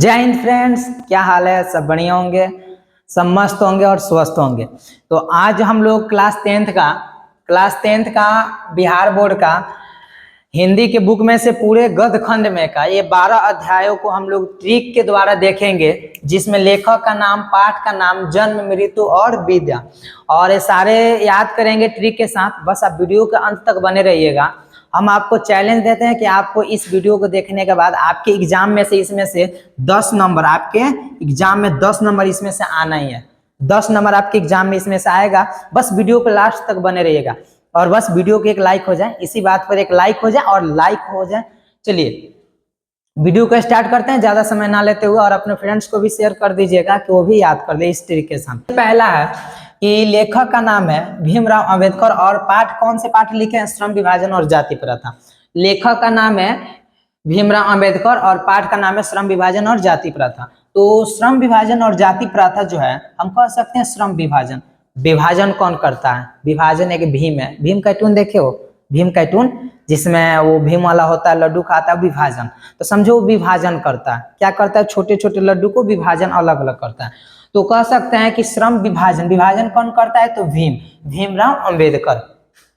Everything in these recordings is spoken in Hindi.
जय हिंद फ्रेंड्स, क्या हाल है। सब बढ़िया होंगे, सब मस्त होंगे और स्वस्थ होंगे। तो आज हम लोग क्लास टेंथ का बिहार बोर्ड का हिंदी के बुक में से पूरे गद्य खंड में का ये 12 अध्यायों को हम लोग ट्रिक के द्वारा देखेंगे, जिसमें लेखक का नाम, पाठ का नाम, जन्म, मृत्यु और विद्या, और ये सारे याद करेंगे ट्रिक के साथ। बस आप वीडियो के अंत तक बने रहिएगा। हम आपको चैलेंज देते हैं कि आपको इस वीडियो को देखने के बाद आपके एग्जाम में से इसमें से 10 नंबर, आपके एग्जाम में 10 नंबर इसमें से आना ही है। 10 नंबर आपके एग्जाम में इसमें से आएगा। बस वीडियो पे लास्ट तक बने रहिएगा और बस वीडियो को एक लाइक हो जाए, इसी बात पर एक लाइक हो जाए और लाइक हो जाए। चलिए वीडियो को स्टार्ट करते हैं, ज्यादा समय ना लेते हुए, और अपने फ्रेंड्स को भी शेयर कर दीजिएगा कि वो भी याद कर ले इस तरीके से। पहला है कि लेखक का नाम है भीमराव अंबेडकर और पाठ कौन से पाठ लिखे हैं? श्रम विभाजन और जाति प्रथा। लेखक का नाम है भीमराव अंबेडकर और पाठ का नाम है श्रम विभाजन और जाति प्रथा। तो श्रम विभाजन और जाति प्रथा जो है, हम कह सकते हैं श्रम विभाजन। विभाजन कौन करता है? विभाजन एक भीम है। भीम कार्टून देखे हो? भीम कार्टून जिसमें वो भीम वाला होता है, लड्डू खाता है, विभाजन। तो समझो वो विभाजन करता है। क्या करता है? छोटे छोटे लड्डू को विभाजन अलग अलग करता है। तो कह सकते हैं कि श्रम विभाजन, विभाजन कौन करता है? तो भीमराव अंबेडकर।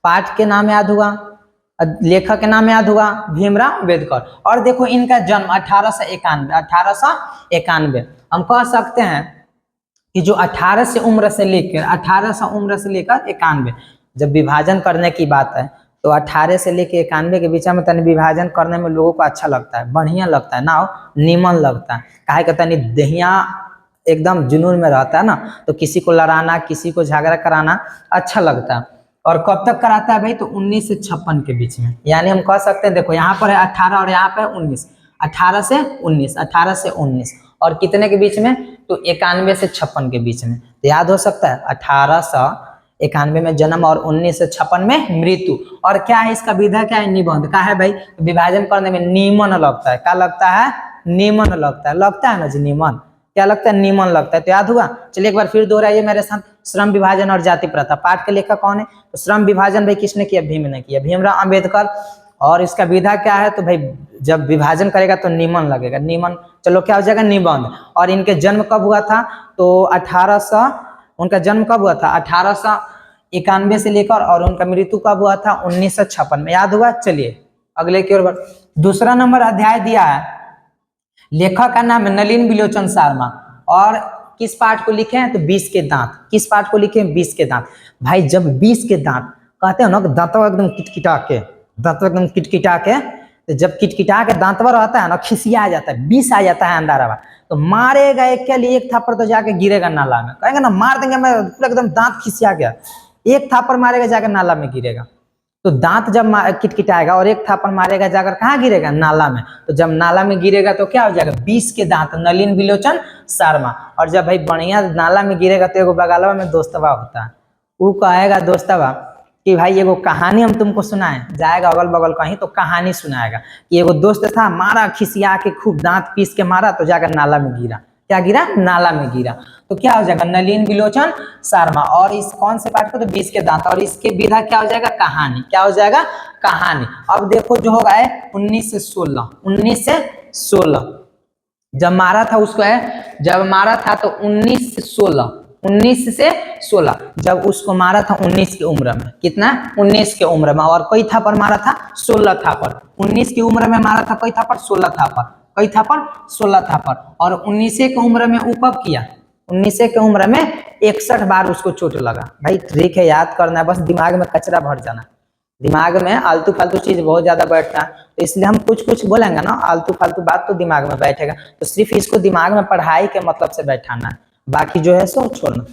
पाठ के नाम याद हुआ, लेखक के नाम याद हुआ भीमराव अंबेडकर। और देखो इनका जन्म 1891। हम कह सकते हैं कि जो 18 उम्र से लेकर 91, जब विभाजन करने की बात है तो 18 से लेकर 91 के बीच में तनी विभाजन करने में लोगों को अच्छा लगता है, बढ़िया लगता है ना, नीमन लगता है। काहे का तनी दहिया एकदम जुनून में रहता है ना, तो किसी को लड़ाना, किसी को झगड़ा कराना अच्छा लगता है। और कब तक कराता है भाई? तो 19 से 56 के बीच में। यानी हम कह सकते हैं, देखो यहाँ पर है 18 और यहाँ पर 19, 18 से 19 और कितने के बीच में? तो 91 से 56 के बीच में। तो याद हो सकता है 1891 में जन्म और 19 से 56 में मृत्यु। और क्या है इसका विधा? क्या है? निबंध। क्या है भाई? विभाजन करने में नीमन लगता है। क्या लगता है? नीमन लगता है। लगता है ना जी नीमन? क्या लगता है? नीमन लगता है। तो याद हुआ? चलिए एक बार फिर दोहराइए मेरे साथ। श्रम विभाजन और जाति प्रथा। पाठ के लेखक कौन है? तो श्रम विभाजन भाई किसने किया? भीम ने किया, भीमराव अंबेडकर। और इसका विधा क्या है? तो भाई जब विभाजन करेगा तो नीमन लगेगा, नीमन। चलो क्या हो जाएगा? निबंध। और इनके जन्म कब हुआ था? तो 1800, उनका जन्म कब हुआ था? 1891 से लेकर, और उनका मृत्यु कब हुआ था? 1956 में। याद हुआ? चलिए अगले की ओर। दूसरा नंबर अध्याय दिया है, लेखक का नाम है नलिन बिलोचन शर्मा। और किस पाठ को लिखे हैं? तो 20 के दांत। किस पाठ को लिखे हैं? 20 के दांत। भाई जब 20 के दांत कहते हैं ना, दांतवा एकदम किटकिटा के, तो जब किटकिटा के दांतवा रहता है ना, खिसिया आ जाता है, 20 आ जाता है अंधारा, तो मारेगा एक के लिए एक थापड़ तो जाके गिरेगा नाला में। कहेंगे ना मार देंगे, मैं पूरा एकदम दांत खिसिया गया, एक थापड़ मारेगा जाकर नाला में गिरेगा। तो दांत जब किटकिटाएगा और एक थापड़ मारेगा जाकर कहाँ गिरेगा? नाला में। तो जब नाला में गिरेगा तो क्या हो जाएगा? 20 के दांत, नलिन बिलोचन शर्मा। और जब भाई बढ़िया नाला में गिरेगा तो एगो बगलवा में दोस्तवा होता है, वो कहेगा दोस्तवा कि भाई एगो कहानी हम तुमको सुनाए। जाएगा अगल बगल कहीं तो कहानी सुनाएगा कि एगो दोस्त था, मारा, खिसिया के खूब दांत पीस के मारा, तो जाकर नाला में गिरा। क्या गिरा? नाला में गिरा। तो क्या हो जाएगा? नलिन बिलोचन शर्मा। और इस कौन से पाठ को? तो 20 के दांत। और इसके विधा क्या हो जाएगा? कहानी। क्या हो जाएगा? कहानी। अब देखो जो होगा है 19 से 16 जब मारा था उसको है, जब मारा था तो 19 से 16 जब उसको मारा था 19 की उम्र में। कितना? 19 की उम्र में। और कई थापड़ मारा था? 16 थापड़। 19 की उम्र में मारा था कई थापड़? 16 थापड़। कई थापड़? 16 थापड़। और 19 की उम्र में वो कब किया? 19 की उम्र में 61 बार उसको चोट लगा। भाई ट्रिक है, याद करना है, बस दिमाग में कचरा भर जाना। दिमाग में आलतू फालतू चीज बहुत ज्यादा बैठता है, तो इसलिए हम कुछ कुछ बोलेंगे ना, आलतू फालतू बात तो दिमाग में बैठेगा। तो सिर्फ इसको दिमाग में पढ़ाई के मतलब से बैठाना है, बाकी जो है सो छोड़ना।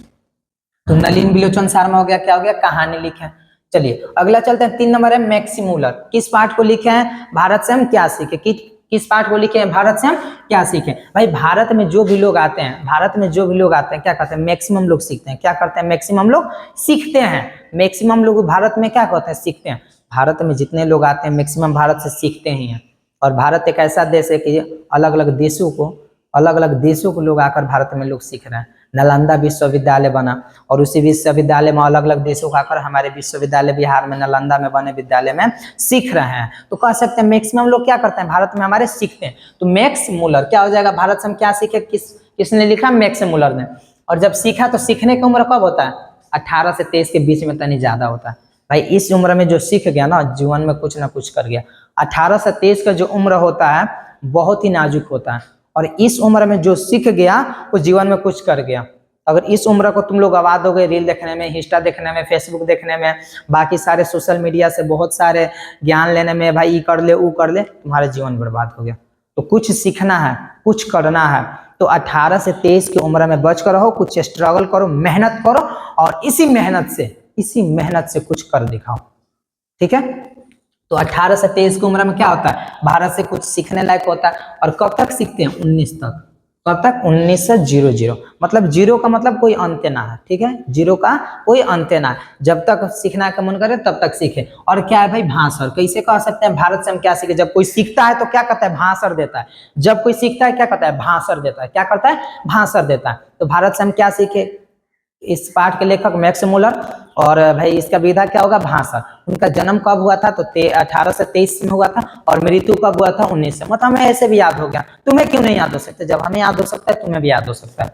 तो नलिन बिलोचन शर्मा हो गया। क्या हो गया? कहानी लिखे। चलिए अगला चलते हैं। 3 नंबर है मैक्सिमूलर। किस पाठ को लिखे हैं? भारत से हम क्या सीखे। किस पाठ को लिखे हैं? भारत से हम क्या सीखें। भाई भारत में जो भी लोग आते हैं, क्या करते हैं? मैक्सिमम लोग सीखते हैं। क्या करते हैं? मैक्सिमम लोग सीखते हैं। मैक्सिमम लोग भारत में क्या करते हैं? सीखते हैं। भारत में जितने लोग आते हैं मैक्सिमम भारत से सीखते ही हैं। और भारत एक ऐसा देश है कि अलग अलग देशों को लोग आकर भारत में लोग सीख रहे हैं। नालंदा विश्वविद्यालय बना और उसी विश्वविद्यालय में अलग अलग देशों का आकर हमारे विश्वविद्यालय बिहार में नालंदा में बने विद्यालय में सीख रहे हैं। तो कह सकते हैं मैक्सिमम लोग क्या करते हैं भारत में हमारे सीखते हैं। तो मैक्स मुलर क्या हो जाएगा, भारत से हम क्या सीखे, किसने लिखा, मैक्स मुलर ने। और जब सीखा तो सीखने की उम्र कब होता है, 18 से 23 के बीच में तनी ज्यादा होता है। भाई इस उम्र में जो सीख गया ना जीवन में कुछ ना कुछ कर गया। 18 से 23 का जो उम्र होता है बहुत ही नाजुक होता है और इस उम्र में जो सीख गया वो जीवन में कुछ कर गया। अगर इस उम्र को तुम लोग गवा दोगे रील देखने में, इंस्टा देखने में, फेसबुक देखने में, बाकी सारे सोशल मीडिया से बहुत सारे ज्ञान लेने में, भाई ये कर ले वो कर ले, तुम्हारा जीवन बर्बाद हो गया। तो कुछ सीखना है, कुछ करना है, तो 18 से 23 की उम्र में बच कर रहो, कुछ स्ट्रगल करो, मेहनत करो और इसी मेहनत से कुछ कर दिखाओ। ठीक है, तो 18 से 23 की उम्र में क्या होता है, भारत से कुछ सीखने लायक होता है। और कब तक सीखते हैं, 19 तक। कब तक, 19 से 00, मतलब जीरो का मतलब कोई अंत ना है। ठीक है, जीरो का कोई अंत ना है, जब तक सीखना का मन करे तब तक सीखे। और क्या है भाई, भाषण। कैसे कह सकते हैं भारत से हम क्या सीखे, जब कोई सीखता है तो क्या करता है, भाषण देता है। जब कोई सीखता है क्या करता है, भाषण देता है। क्या करता है, भाषण देता है। तो भारत से हम क्या सीखे, इस पाठ के लेखक मैक्स मुलर, और भाई इसका विधा क्या होगा, भाषण। उनका जन्म कब हुआ था, तो 18 से 23 में हुआ था और मृत्यु कब हुआ था, 19 से। मतलब हमें ऐसे भी याद हो गया, तुम्हें क्यों नहीं याद हो सकता, जब हमें याद हो सकता है तुम्हें भी याद हो सकता है।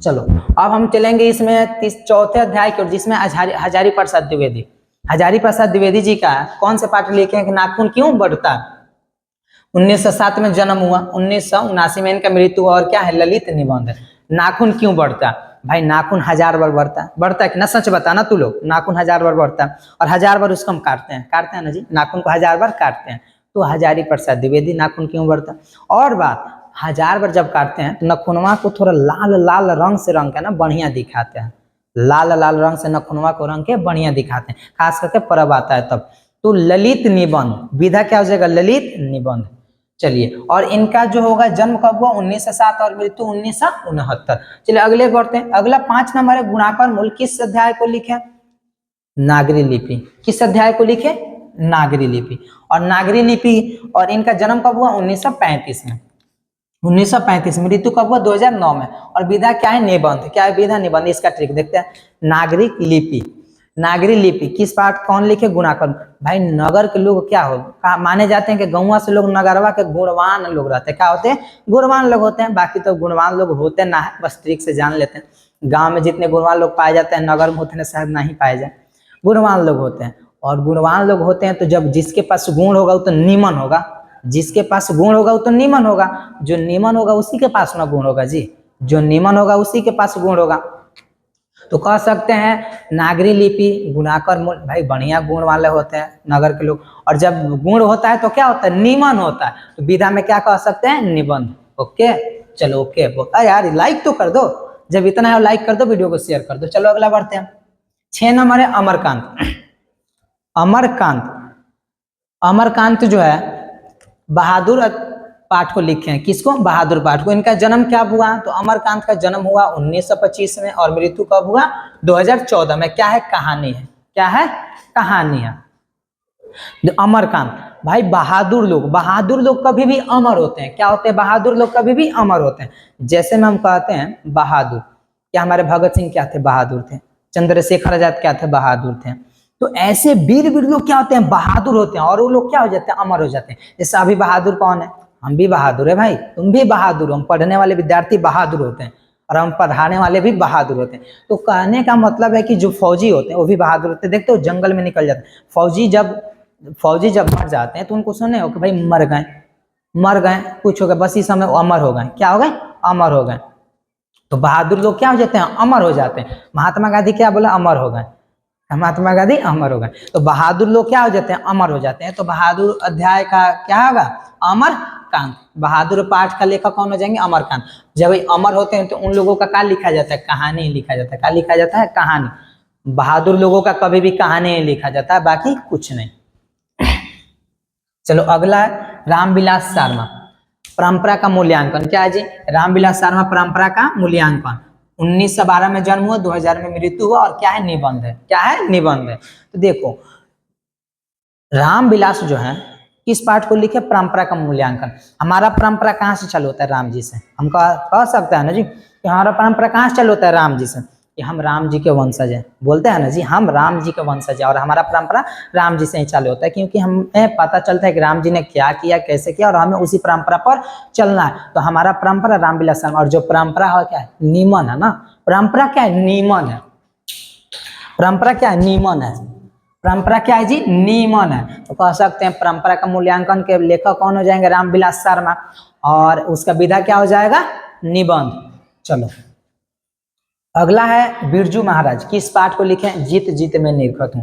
चलो अब हम चलेंगे इसमें चौथे अध्याय की ओर, जिसमें हजारी प्रसाद द्विवेदी, हजारी प्रसाद द्विवेदी जी का कौन से पाठ लिखे हैं कि नाखून क्यों बढ़ता है। 1907 में जन्म हुआ, 1979 में इनका मृत्यु हुआ, और क्या है, ललित निबंध। नाखून क्यों बढ़ता है, भाई नाखून 1000 बार बढ़ता है कि ना, सच बताना तू लोग, नाखून 1000 बार बढ़ता है और 1000 बार उसको हम काटते हैं ना जी, नाखून को 1000 बार काटते हैं। तो हजारी प्रसाद द्विवेदी नाखून क्यों बढ़ता है। और बात, 1000 बार जब काटते हैं तो नखुनवा को थोड़ा लाल लाल रंग से रंग के ना बढ़िया दिखाते हैं, लाल लाल रंग से नखुनवा को रंग के बढ़िया दिखाते हैं, खास करके पर्व आता है तब। तो ललित निबंध, विधा क्या हो जाएगा, ललित निबंध। चलिए, और इनका जो होगा जन्म कब हुआ, 1907 और मृत्यु 1969। चलिए अगले बढ़ते हैं। अगला 5 नंबर है गुणाकार मूल। किस अध्याय को लिखे, नागरी लिपि। किस अध्याय को लिखे, नागरी लिपि। और नागरी लिपि, और इनका जन्म कब हुआ, 1935 में। 1935 में, मृत्यु कब हुआ, 2009 में। और विधा क्या है, निबंध। क्या है विधा, निबंध। इसका ट्रिक देखते हैं। नागरिक लिपि, नागरी लिपि किस पाठ कौन लिखे, गुणाकर। भाई नगर के लोग क्या हो, माने जाते हैं कि गौवा से लोग नगरवा के गुणवान लोग रहते हैं। क्या होते हैं, गुणवान लोग होते हैं। बाकी तो गुणवान लोग होते ना है, बस ट्रिक से जान लेते हैं। गांव में जितने गुणवान लोग पाए जाते हैं, नगर में उतने शायद नहीं पाए जाए, गुणवान लोग होते हैं। और गुणवान लोग होते हैं तो जब जिसके पास गुण होगा वो तो नीमन होगा, जिसके पास गुण होगा वो तो नीमन होगा। जो नीमन होगा उसी के पास ना गुण होगा जी, जो नीमन होगा उसी के पास गुण होगा। तो कह सकते हैं नागरी लिपि गुणाकर मूल, भाई बढ़िया गुण वाले होते हैं नगर के लोग। और जब गुण होता है तो क्या होता है, निमन होता है। तो विधा में क्या कह सकते हैं, निबंध। ओके, चलो ओके। अरे यार लाइक तो कर दो, जब इतना है लाइक कर दो, वीडियो को शेयर कर दो। चलो अगला बढ़ते हैं। 6 नंबर है अमरकांत। अमरकांत, अमरकांत जो है बहादुर पाठ को लिखे हैं। किसको, बहादुर पाठ को। इनका जन्म क्या हुआ, तो अमरकांत का जन्म हुआ 1925 में और मृत्यु कब हुआ, 2014 में। क्या है, कहानी है। क्या है, कहानी है। अमरकांत, भाई बहादुर लोग कभी भी अमर होते हैं। क्या होते हैं, बहादुर लोग कभी भी अमर होते हैं। जैसे में हम कहते हैं बहादुर, क्या हमारे भगत सिंह क्या थे, बहादुर थे। चंद्रशेखर आजाद क्या थे, बहादुर थे। तो ऐसे वीर लोग क्या होते हैं, बहादुर होते हैं, और वो लोग क्या हो जाते हैं, अमर हो जाते हैं। जैसे अभी बहादुर कौन है, हम भी बहादुर है भाई, तुम भी बहादुर हो। हम पढ़ने वाले विद्यार्थी बहादुर होते हैं और हम पढ़ाने वाले भी बहादुर होते हैं। तो कहने का मतलब है कि जो फौजी होते हैं वो भी बहादुर होते हैं। देखते हो जंगल में निकल जाते हैं फौजी जब मर जाते हैं तो उनको सुने हो कि भाई मर गए, कुछ हो गया, बस इस समय अमर हो गए। क्या हो गए, अमर हो गए। तो बहादुर लोग क्या हो जाते हैं, अमर हो जाते हैं। महात्मा गांधी क्या बोला, अमर हो गए, महात्मा गांधी अमर हो गए। तो बहादुर लोग क्या हो जाते हैं, अमर हो जाते हैं। तो बहादुर अध्याय का क्या होगा, अमरकांत। बहादुर पाठ का लेखक कौन हो जाएंगे, अमरकांत। जब अमर होते हैं तो उन लोगों का क्या लिखा जाता है, कहानी लिखा जाता है। क्या लिखा जाता है, कहानी। बहादुर लोगों का कभी भी कहानी नहीं लिखा जाता है, बाकी कुछ नहीं। चलो अगला है रामविलास शर्मा, परंपरा का मूल्यांकन। क्या है जी, रामविलास शर्मा परंपरा का मूल्यांकन। 1912 में जन्म हुआ, 2000 में मृत्यु हुआ। और क्या है, निबंध है। क्या है, निबंध है। तो देखो रामविलास जो है किस पाठ को लिखे? परंपरा का मूल्यांकन। हमारा परंपरा कहाँ से चालू होता है? राम जी से। हम कह सकते हैं ना जी कि हमारा परंपरा कहाँ से चालू होता है? राम जी से, कि हम राम जी के वंशज हैं, बोलते हैं ना जी हम राम जी के वंशज हैं, और हमारा परंपरा राम जी से ही चालू होता है, क्योंकि हमें पता चलता है कि राम जी ने क्या किया, कैसे किया, और हमें उसी परंपरा पर चलना है। तो हमारा परंपरा रामविलास शर्मा, और जो परंपरा है क्या है? नियमन है ना। परंपरा क्या है? नियमन है। परंपरा क्या है? नियमन है। परंपरा क्या है जी? नियमन है। तो कह सकते हैं परंपरा का मूल्यांकन के लेखक कौन हो जाएंगे? रामविलास शर्मा, और उसका विधा क्या हो जाएगा? निबंध। चलो अगला है बिरजू महाराज। किस पाठ को लिखे? जीत जीत में निरखत हूँ।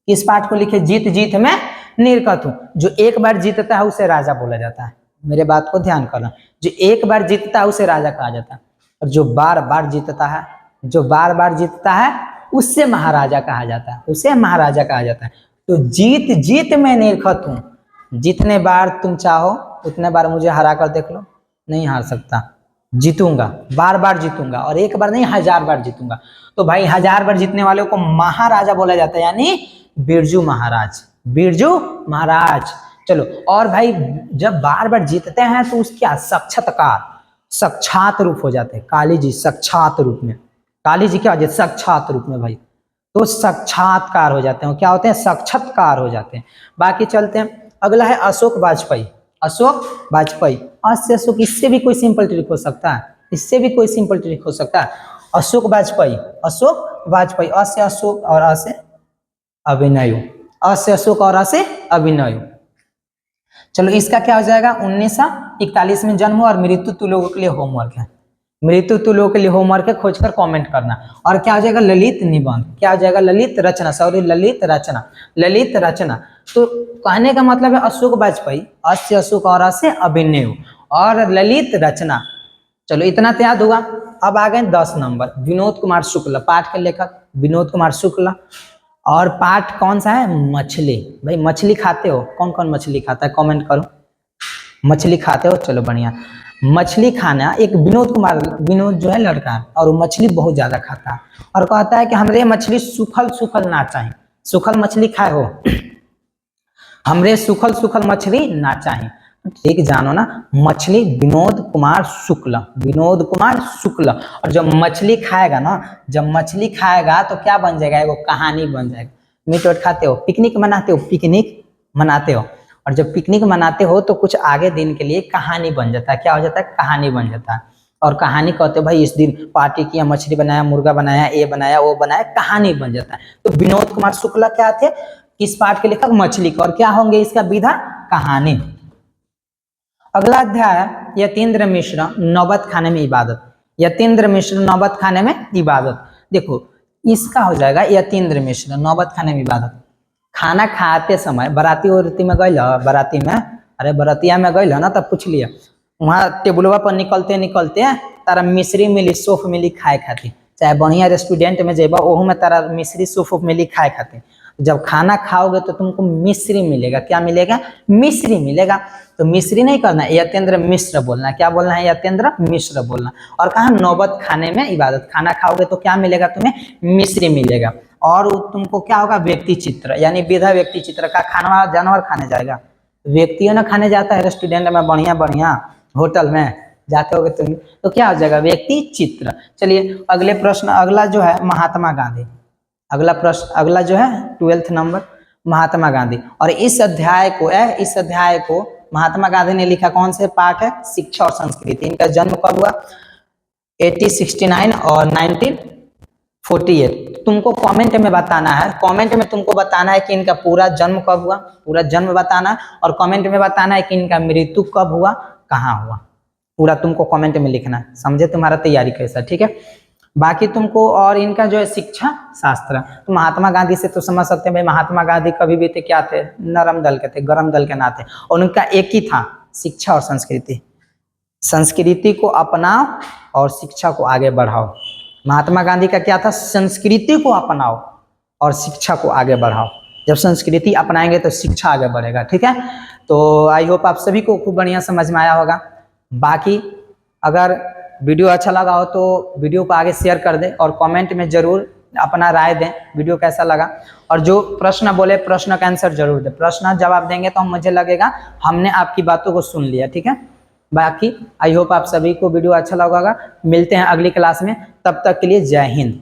किस पाठ को लिखे? जीत जीत में निरखत हूँ। जो एक बार जीतता है उसे राजा बोला जाता है। मेरे बात को ध्यान करना, जो एक बार जीतता है उसे राजा कहा जाता है, और जो बार बार जीतता है, जो बार बार जीतता है उससे महाराजा कहा जाता है, उसे महाराजा कहा जाता है। तो जीत जीत में निरखत हूँ। जितने बार तुम चाहो उतने बार मुझे हरा कर देख लो, नहीं हार सकता। जीतूंगा, बार बार जीतूंगा, और एक बार नहीं 1000 बार जीतूंगा। तो भाई 1000 बार जीतने वाले को महाराजा बोला जाता है, यानी बिरजू महाराज। बिरजू महाराज। चलो, और भाई जब बार बार जीतते हैं तो उसके साक्षात्कार, साक्षात रूप हो जाते हैं। काली जी साक्षात रूप में, काली जी क्या हो जाते? साक्षात रूप में भाई। तो साक्षात्कार हो जाते हैं, क्या होते हैं? साक्षात्कार हो जाते हैं। बाकी चलते हैं, अगला है अशोक वाजपेयी। अशोक वाजपेयी, अस्य अशोक, इससे भी कोई सिंपल ट्रिक हो सकता है, इससे भी कोई सिंपल ट्रिक हो सकता है। अशोक वाजपेयी, अशोक वाजपेयी, अस्य अशोक और असे अभिनय, अस्य अशोक और असे अभिनय। चलो इसका क्या हो जाएगा? 1941 में जन्म हुआ, और मृत्यु तुम लोगों के लिए होमवर्क है, मृत्यु तुम लोगों के लिए होमवर्क है, खोजकर कमेंट करना। और क्या हो जाएगा? ललित निबंध। क्या हो जाएगा? ललित रचना, सॉरी ललित रचना, ललित रचना। तो कहने का मतलब है अशोक वाजपेयी, अस्य अशोक और असे अभिनय, और ललित रचना। चलो इतना तो याद हुआ। अब आ गए 10 नंबर। विनोद कुमार शुक्ल, पाठ के लेखक विनोद कुमार शुक्ल। और पाठ कौन सा है? मछली। भाई मछली खाते हो? कौन कौन मछली खाता है? कमेंट करो। मछली खाते हो? चलो बढ़िया। मछली खाना एक विनोद कुमार, विनोद जो है लड़का है, और वो मछली बहुत ज्यादा खाता है, और कहता है कि हमरे मछली सूखल सूखल ना चाहिए। सूखल मछली खाए हो? हमरे सूखल सूखल मछली ना चाहिए। ठीक जानो ना, मछली विनोद कुमार शुक्ल, विनोद कुमार शुक्ल। और जब मछली खाएगा ना, जब मछली खाएगा तो क्या बन जाएगा? वो कहानी बन जाएगा। मीट वोट खाते हो? पिकनिक मनाते हो? पिकनिक मनाते हो, और जब पिकनिक मनाते हो तो कुछ आगे दिन के लिए कहानी बन जाता है। क्या हो जाता है? कहानी बन जाता है। और कहानी कहते हो भाई इस दिन पार्टी किया, मछली बनाया, मुर्गा बनाया, ये बनाया, वो बनाया, कहानी बन जाता है। तो विनोद कुमार शुक्ला क्या थे? किस पाठ के लेखक? मछली के। और क्या होंगे इसका विधा? कहानी। अगला अध्याय है यतीन्द्र मिश्र नौबत खाने में इबादत। यतीन्द्र मिश्र नौबत खाने में इबादत। देखो इसका हो जाएगा यतीन्द्र मिश्र नौबत खाने में इबादत। खाना खाते समय बराती उरती में गई, बराती में, अरे बरातिया में गई ना, तब पूछ लिया वहाँ टेबुलवा पर निकलते निकलते तारा मिश्री मिली, सूफ मिली खाए खाती। चाहे बढ़िया रेस्टोरेंट में जेबा ओहू में तारा मिश्री सूफ मिली खाए खाती। जब खाना खाओगे तो तुमको मिश्री मिलेगा। क्या मिलेगा? मिश्री मिलेगा। तो मिश्री नहीं करना, यतेंद्र मिश्र बोलना। क्या बोलना है? यतेंद्र मिश्र बोलना। और कहा नौबत खाने में इबादत। खाना खाओगे तो क्या मिलेगा तुम्हें? मिश्री मिलेगा। और तुमको क्या होगा? व्यक्ति चित्र, यानी विधा व्यक्ति चित्र का खाना जानवर खाने जाएगा, व्यक्तियों ने खाने जाता है रेस्टोरेंट में, बढ़िया बढ़िया होटल में जाते होगे तुम, तो क्या हो जाएगा? व्यक्ति चित्र। चलिए अगले प्रश्न, अगला जो है महात्मा गांधी। अगला प्रश्न, अगला जो है 12th नंबर, महात्मा गांधी। और इस अध्याय को महात्मा गांधी ने लिखा कौन से पाठ है? शिक्षा और संस्कृति। इनका जन्म कब हुआ? 1869 और 1948। तुमको कमेंट में बताना है, कमेंट में तुमको बताना है कि इनका पूरा जन्म कब हुआ, पूरा जन्म बताना, और कमेंट में बताना है कि इनका मृत्यु कब हुआ, कहाँ हुआ। पूरा तुमको कमेंट में लिखना है। समझे तुम्हारा तैयारी कैसा? ठीक है। बाकी तुमको, और इनका जो है शिक्षा शास्त्र, तो महात्मा गांधी से तो समझ सकते हैं भाई महात्मा गांधी कभी भी थे क्या थे? नरम दल के थे, गरम दल के ना थे। और उनका एक ही था, शिक्षा और संस्कृति। संस्कृति को अपनाओ और शिक्षा को आगे बढ़ाओ। महात्मा गांधी का क्या था? संस्कृति को अपनाओ और शिक्षा को आगे बढ़ाओ। जब संस्कृति अपनाएंगे तो शिक्षा आगे बढ़ेगा। ठीक है। तो आई होप आप सभी को खूब बढ़िया समझ में आया होगा। बाकी अगर वीडियो अच्छा लगा हो तो वीडियो को आगे शेयर कर दे, और कमेंट में जरूर अपना राय दें, वीडियो कैसा लगा, और जो प्रश्न बोले प्रश्न का आंसर जरूर दें। प्रश्न जवाब देंगे तो मुझे लगेगा हमने आपकी बातों को सुन लिया, ठीक है। बाकी आई होप आप सभी को वीडियो अच्छा लगा होगा। मिलते हैं अगली क्लास में, तब तक के लिए जय हिंद।